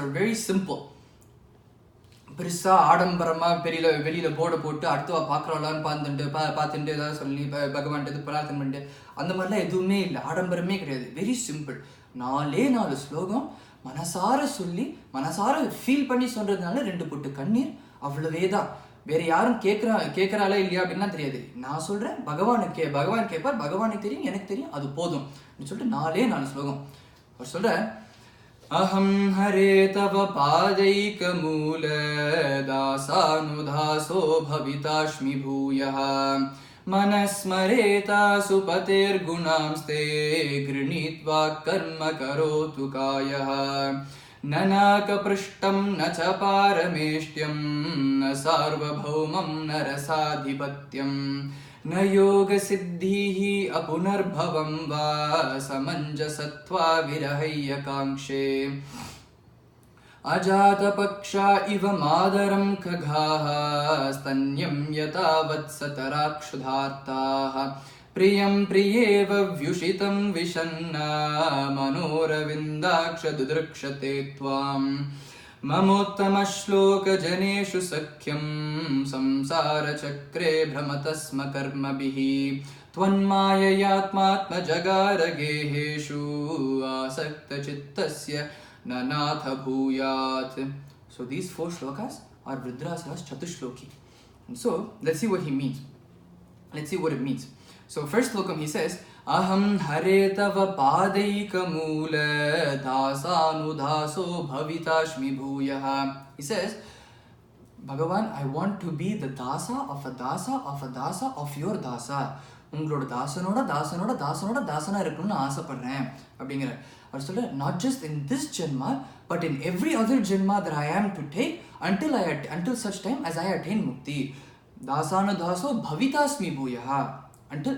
are very simple. பெருசா ஆடம்பரமா வெளியில போர்டை போட்டு அடுத்தவா பார்க்குறவளான்னு பார்த்துட்டு ஏதாவது சொல்லி பகவான்ட்டு பிரார்த்தனை பண்ணிட்டு அந்த மாதிரிலாம் எதுவுமே இல்லை, ஆடம்பரமே கிடையாது. Very simple. 4 ஸ்லோகம் மனசார சொல்லி மனசார ஃபீல் பண்ணி சொல்றதுனால 2 பொட்டு கண்ணீர், அவ்வளவே தான். வேற யாரும் கேட்கறாளா இல்லையா அப்படின்னா தெரியாது. நான் சொல்றேன், பகவான் கேட்பார், பகவானுக்கு தெரியும், எனக்கு தெரியும், அது போதும் சொல்லிட்டு 4 ஸ்லோகம் அவர் சொல்ற. अहं हरे तव पादैकमूल दासानुदासो भवितास्मि भूयः मनस्मरेतासु पतेर्गुणांस्ते गृणीत्वा कर्म करोतु कायः न नाकपृष्टं न च पारमेष्ट्यं न सार्वभौमं न रसाधिपत्यं न योगसिद्धिः अपुनर्भवं वा समञ्जसत्वा विरहय्यकाङ्क्षे अजातपक्षा इव मादरं खगाः स्तन्यं यथा वत्सतराक्षुधार्ताः प्रियं प्रियेव व्युषितं विषन्ना मनोरविन्दाक्षदुदृक्षते त्वाम् ममोत्तमश्लोकजनेषु सख्यं संसारचक्रे भ्रमतः स्म कर्मभिः त्वन्माययात्मात्मजगारगेहेषु आसक्तचित्तस्य न नाथ भूयात्. So these 4 shlokas are Rudrasura's Chatushloki. And so let's see what he means. Let's see what it means. So first slokam he says, Aham hare tava padaika moola dasanudaso bhavitashmi bhuyaha. He says, Bhagavan, I want to be the dasa of a dasa of a dasa of your dasa. உங்களோட தாசனா இருக்கணும்னு ஆசைப்படுறேன் அப்படிங்கிற அவர் சொல்ற. Not just in this janma, but in every other janma that I am to take until such time as I attain mukti. Dasana daso bhavitasmi bhuyaha. Until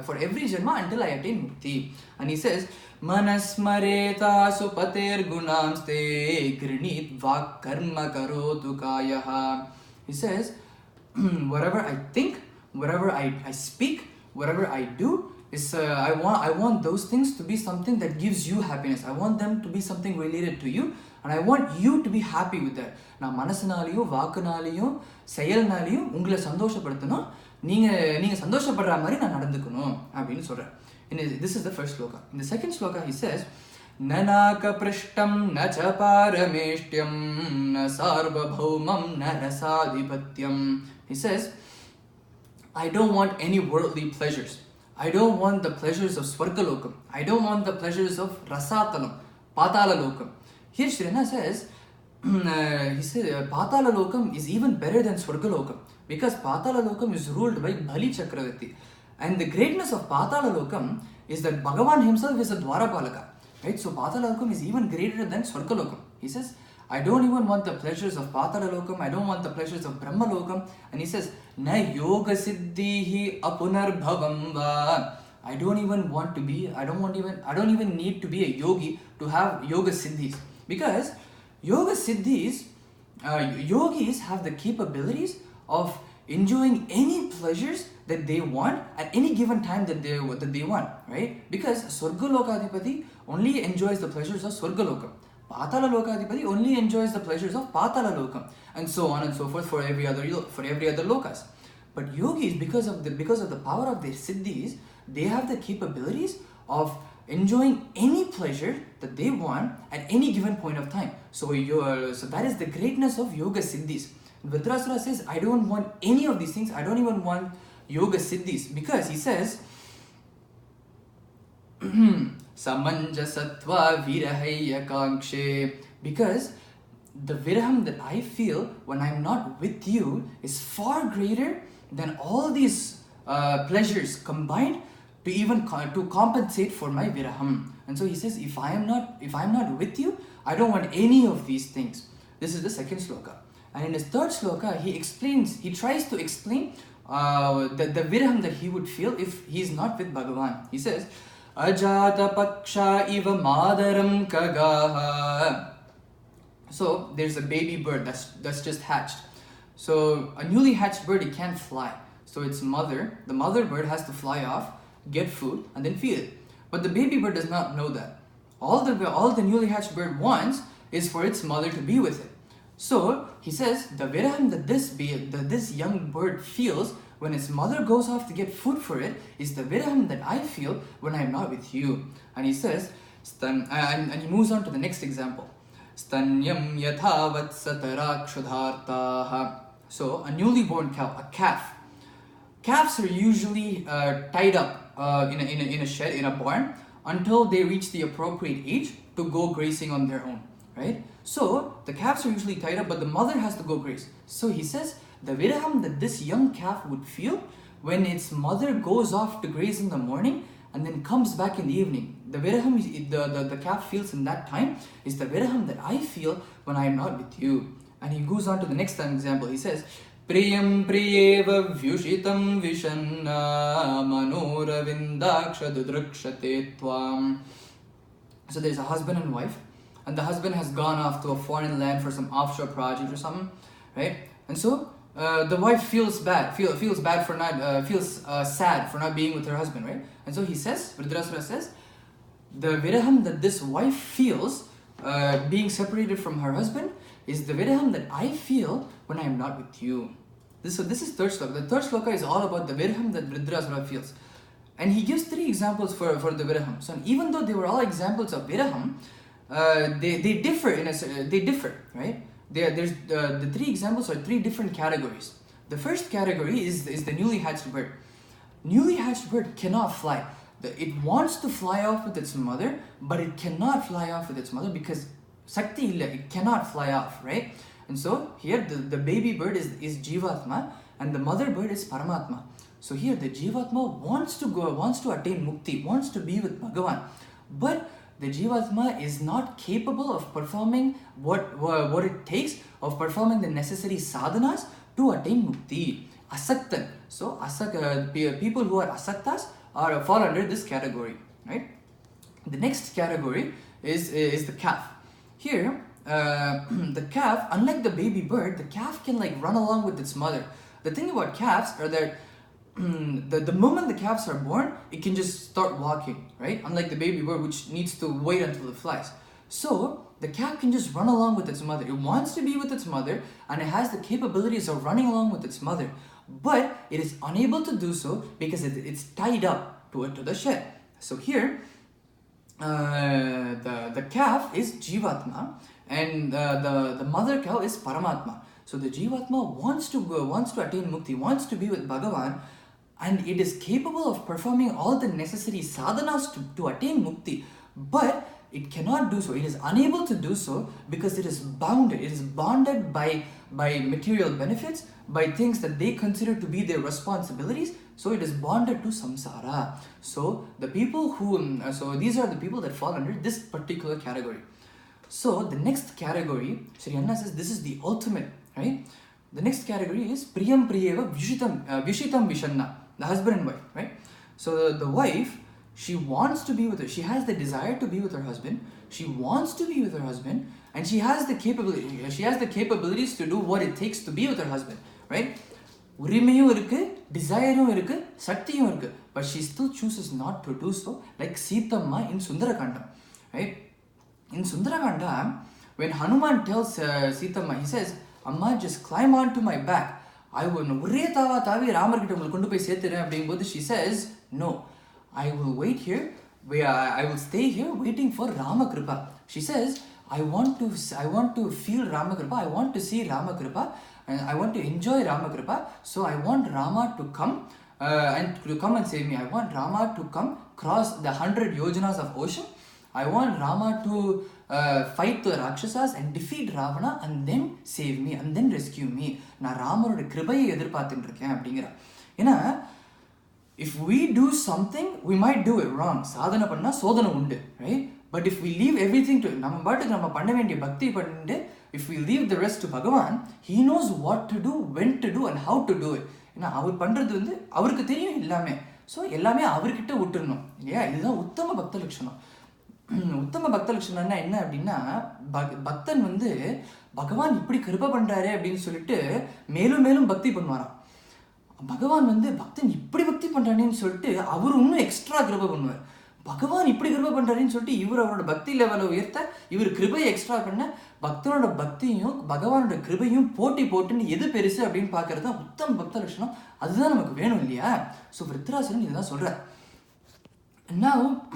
for every janma until I attain mukti. And he says, manasmareta supater gunamste grinit vak karma karotu kayaha. He says, whatever I think, whatever I speak, whatever I do is I want those things to be something that gives you happiness. I want them to be something related to you, and I want you to be happy with that. நான் மனசுனாலையும் வாக்குனாலையும் செயல்னாலையும் உங்களை சந்தோஷப்படுத்தணும், நீங்க சந்தோஷப்படுற மாதிரி நான் நடந்துக்கணும் அப்படின்னு சொல்றேன். This is the first sloka. In the second sloka he says, nanaka prishtam na cha parameshtyam na sarvabhaumam na rasadhipatyam. He says, I don't want any worldly pleasures. I don't want the pleasures of Swargalokam. I don't want the pleasures of Rasatalam, Patala Lokam. Here Shrina says, he says Patala Lokam is even better than Swargalokam because Patala Lokam is ruled by Bali Chakravarti. And the greatness of Patala Lokam is that Bhagavan himself is a Dwarapalaka. Right? So Patala Lokam is even greater than Swargalokam. He says, I don't even want the pleasures of Patala Lokam. I don't want the pleasures of Brahma Lokam. And he says, Na yoga siddhihi apunarbhavam va. I don't even need to be a yogi to have yoga siddhis. Because yoga siddhis, yogis have the capabilities of enjoying any pleasures that they want at any given time that they want, right? Because Swargalokadipati only enjoys the pleasures of Swargalokam. Patala Lokadipati only enjoys the pleasures of Patala Lokam, and so on and so forth for every other lokas. But yogis, because of the power of their siddhis, they have the capabilities of enjoying any pleasure that they want at any given point of time. So that is the greatness of yoga siddhis. Vidrasura says, I don't want any of these things. I don't even want yoga siddhis because he says, Samanjasatva virahaya kangshe, because the viraham that I feel when I'm not with you is far greater than all these pleasures combined to compensate for my viraham. And so he says, if I'm not with you, I don't want any of these things. This is the second sloka. And in his third sloka, he tries to explain the viraham that he would feel if he's not with Bhagavan. He says, Ajata paksha iva madaram kagaha. So there's a baby bird that's just hatched. So a newly hatched bird, it can't fly. So its the mother bird has to fly off, get food, and then feed it. But the baby bird does not know that. All the newly hatched bird wants is for its mother to be with it. So he says the viraham that this young bird feels when its mother goes off to get food for it is the viraham that I feel when I am not with you. And he says, and he moves on to the next example. Stanyam yathavat satarakshudartaha. So a newly born cow, a calf. Calves are usually tied up in a shed, in a barn, until they reach the appropriate age to go grazing on their own, right? So the calves are usually tied up, but the mother has to go graze. So he says the viraham that this young calf would feel when its mother goes off to graze in the morning and then comes back in the evening. The viraham the calf feels in that time is the viraham that I feel when I am not with you. And he goes on to the next example. He says, Priyam priyeva vyushitam vishanna manoravindakshadudrukshate tvam. So there's a husband and wife, and the husband has gone off to a foreign land for some offshore project or something, right? And so the wife feels sad for not being with her husband, right? And so he says, Vritrasura says, the viraham that this wife feels being separated from her husband is the viraham that I feel when I am not with you. So this is third sloka. The third sloka is all about the viraham that Vritrasura feels. And he gives 3 examples for the viraham. So even though they were all examples of viraham, they differ, right? There's the 3 examples are 3 different categories. The first category is the newly hatched bird. Newly hatched bird cannot fly. It wants to fly off with its mother, but it cannot fly off with its mother because Sakti illa, it cannot fly off, right? And so here the baby bird is Jivatma and the mother bird is Paramatma. So here the Jivatma wants to attain Mukti, wants to be with Bhagavan. But the Jivatma is not capable of performing what it takes, of performing the necessary sadhanas to attain Mukti. Asaktan. So people who are asaktas fall under this category, right? The next category is the calf. Here, the calf, unlike the baby bird, the calf can run along with its mother. The thing about calves are that the moment the calves are born, it can just start walking, right? Unlike the baby bird, which needs to wait until it flies. So the calf can just run along with its mother. It wants to be with its mother, and it has the capabilities of running along with its mother. But it is unable to do so because it's tied up to the shed. So here, the calf is Jivatma, and the mother cow is Paramatma. So the Jivatma wants to attain Mukti, wants to be with Bhagavan, and it is capable of performing all the necessary sadhanas to attain Mukti, but it cannot do so. It is unable to do so because it is bounded. It is bonded by material benefits, by things that they consider to be their responsibilities. So it is bonded to samsara. So these are the people that fall under this particular category. So the next category, Sri Anna says this is the ultimate, right? The next category is Priyam Priyeva Vishitam Vishanna, the husband and wife, right? So the wife, she wants to be with her. She has the desire to be with her husband. She wants to be with her husband, and she has the capability. She has the capabilities to do what it takes to be with her husband, right? Urimayum irukku, desire-um irukku, Saktiyum irukku, but she still chooses not to do so, like Sitamma in Sundarakanda, right? In Sundarakanda, when Hanuman tells Sitamma, he says, Amma, just climb onto my back. I will she says, no, I will wait here. I will stay here waiting for Ramakripa. She says, I want to feel Ramakripa. I want to see Ramakripa, and I want to enjoy Ramakripa. So I want Rama to come and save me. I want Rama to come cross the 100 yojanas of ocean. I want Rama to fight the Rakshasas and defeat Ravana and then save me and then rescue me. Na Ramaroda kribayai edirpaathindirukken abdingra. Ena if we do something, we might do it wrong. Sadhana panna sodana undu, right? But if we leave everything to nama panna vendiya bhakti panninde, if we leave the rest to Bhagavan, he knows what to do, when to do, and how to do it. Ena avar pandrathu vandu avarku theriyum ellame. So ellame avarkitta vitturnom. Illaya idha uttama bhakta lakshanam. உத்தம பக்த லட்சணம்னா என்ன அப்படின்னா, பக்தன் பகவான் இப்படி கிருபை பண்றாரு அப்படின்னு சொல்லிட்டு மேலும் மேலும் பக்தி பண்ணுவாராம். பகவான் பக்தன் இப்படி பக்தி பண்றானேன்னு சொல்லிட்டு அவர் இன்னும் எக்ஸ்ட்ரா கிருபை பண்ணுவார். பகவான் இப்படி கிருபை பண்ணுறாருன்னு சொல்லிட்டு இவர் அவரோட பக்தி லெவலை உயர்த்த, இவர் கிருபை எக்ஸ்ட்ரா பண்ண, பக்தனோட பக்தியும் பகவானோட கிருபையும் போட்டுன்னு எது பெருசு அப்படின்னு பார்க்கறது தான் உத்தம பக்த லட்சணம். அதுதான் நமக்கு வேணும் இல்லையா? ஸோ விருத்ராசுரன் இதுதான் சொல்கிறார். Now